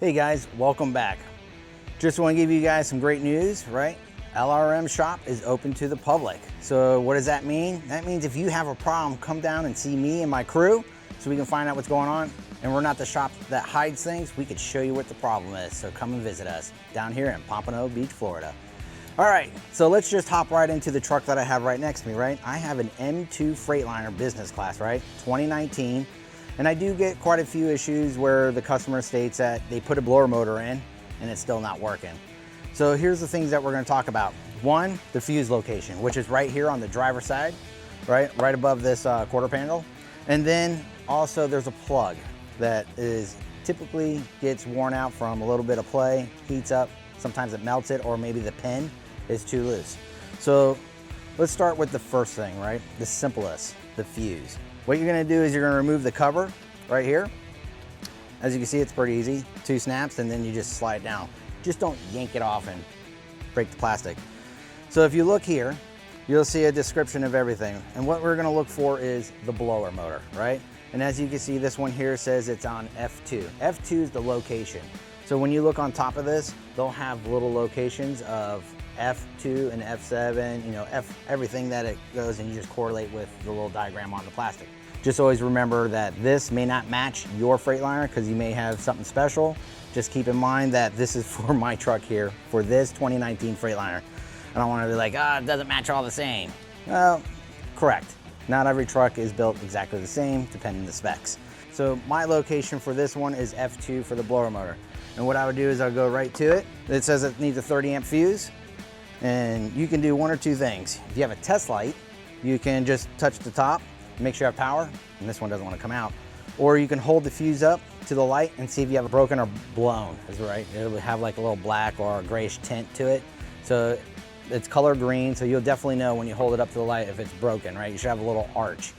Hey guys, welcome back. Just want to give you guys some great news, right? LRM shop is open to the public. So what does that mean? That means if you have a problem, come down and see me and my crew so we can find out what's going on. And we're not the shop that hides things. We could show you what the problem is. So come and visit us down here in Pompano Beach, Florida. All right, so let's just hop right into the truck that I have right next to me, right? I have an M2 Freightliner business class, right? 2019. And I do get quite a few issues where the customer states that they put a blower motor in and it's still not working. So here's the things that we're gonna talk about. One, the fuse location, which is right here on the driver's side, right above this quarter panel. And then also there's a plug that is typically gets worn out from a little bit of play, heats up, sometimes it melts it, or maybe the pin is too loose. So let's start with the first thing, right? The simplest, the fuse. What you're gonna do is you're gonna remove the cover right here. As you can see, it's pretty easy. 2 snaps and then you just slide it down. Just don't yank it off and break the plastic. So if you look here, you'll see a description of everything. And what we're gonna look for is the blower motor, right? And as you can see, this one here says it's on F2. F2 is the location. So when you look on top of this, they'll have little locations of F2 and F7, you know, everything that it goes, and you just correlate with the little diagram on the plastic. Just always remember that this may not match your Freightliner because you may have something special. Just keep in mind that this is for my truck here, for this 2019 Freightliner. I don't want to be like, it doesn't match all the same. Well, correct. Not every truck is built exactly the same, depending on the specs. So my location for this one is F2 for the blower motor. And what I would do is I'll go right to it. It says it needs a 30 amp fuse. And you can do one or two things. If you have a test light, you can just touch the top, make sure you have power, and this one doesn't want to come out. Or you can hold the fuse up to the light and see if you have it broken or blown, is right. It'll have like a little black or a grayish tint to it. So it's color green, so you'll definitely know when you hold it up to the light if it's broken, right? You should have a little arch.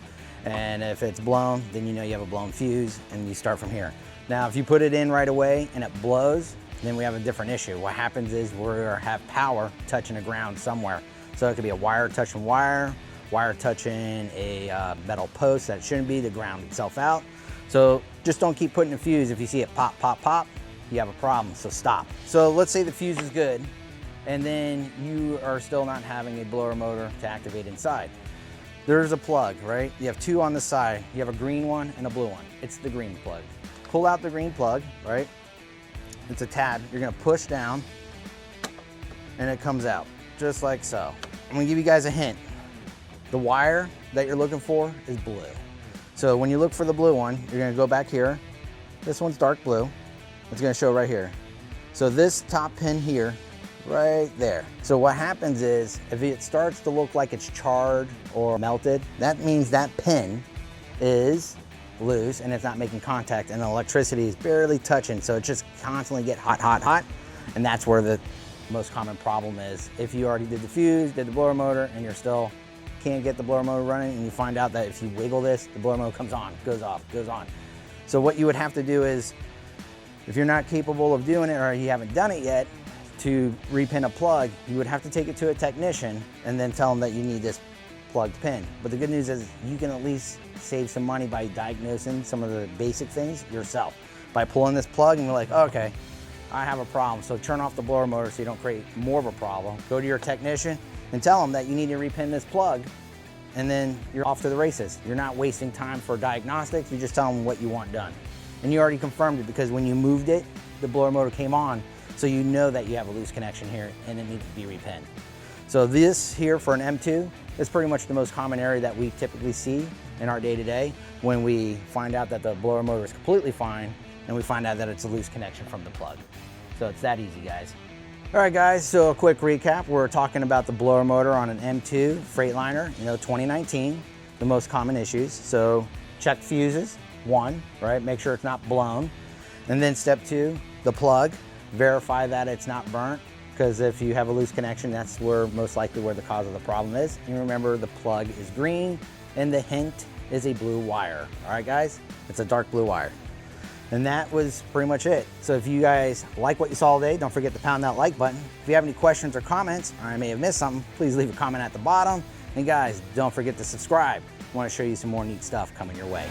And if it's blown, then you know you have a blown fuse, and you start from here. Now, if you put it in right away and it blows, then we have a different issue. What happens is we have power touching the ground somewhere. So it could be a wire touching wire touching a metal post that shouldn't be to ground itself out. So just don't keep putting a fuse. If you see it pop, pop, pop, you have a problem, so stop. So let's say the fuse is good, and then you are still not having a blower motor to activate inside. There's a plug, right? You have 2 on the side. You have a green one and a blue one. It's the green plug. Pull out the green plug, right? It's a tab. You're gonna push down and it comes out just like so. I'm gonna give you guys a hint. The wire that you're looking for is blue. So when you look for the blue one, you're gonna go back here. This one's dark blue. It's gonna show right here. So this top pin here, right there. So what happens is if it starts to look like it's charred or melted, that means that pin is loose and it's not making contact, and the electricity is barely touching, so it just constantly get hot, hot, hot. And that's where the most common problem is. If you already did the fuse, did the blower motor, and you're still can't get the blower motor running, and you find out that if you wiggle this, the blower motor comes on, goes off, goes on. So what you would have to do is, if you're not capable of doing it or you haven't done it yet, to repin a plug, you would have to take it to a technician and then tell them that you need this plugged pin. But the good news is you can at least save some money by diagnosing some of the basic things yourself. By pulling this plug and you're like, okay, I have a problem. So turn off the blower motor so you don't create more of a problem. Go to your technician and tell them that you need to repin this plug, and then you're off to the races. You're not wasting time for diagnostics, you just tell them what you want done. And you already confirmed it because when you moved it, the blower motor came on, so you know that you have a loose connection here and it needs to be repinned. So this here for an M2 is pretty much the most common area that we typically see in our day-to-day when we find out that the blower motor is completely fine and we find out that it's a loose connection from the plug. So it's that easy, guys. All right, guys, so a quick recap. We're talking about the blower motor on an M2 Freightliner, 2019, the most common issues. So check fuses, 1, right? Make sure it's not blown. And then step 2, the plug. Verify that it's not burnt, because if you have a loose connection, that's most likely where the cause of the problem is. And remember, the plug is green and the hint is a blue wire. All right, guys, it's a dark blue wire. And that was pretty much it. So if you guys like what you saw today, don't forget to pound that like button. If you have any questions or comments, or I may have missed something, please leave a comment at the bottom. And guys, don't forget to subscribe. I want to show you some more neat stuff coming your way.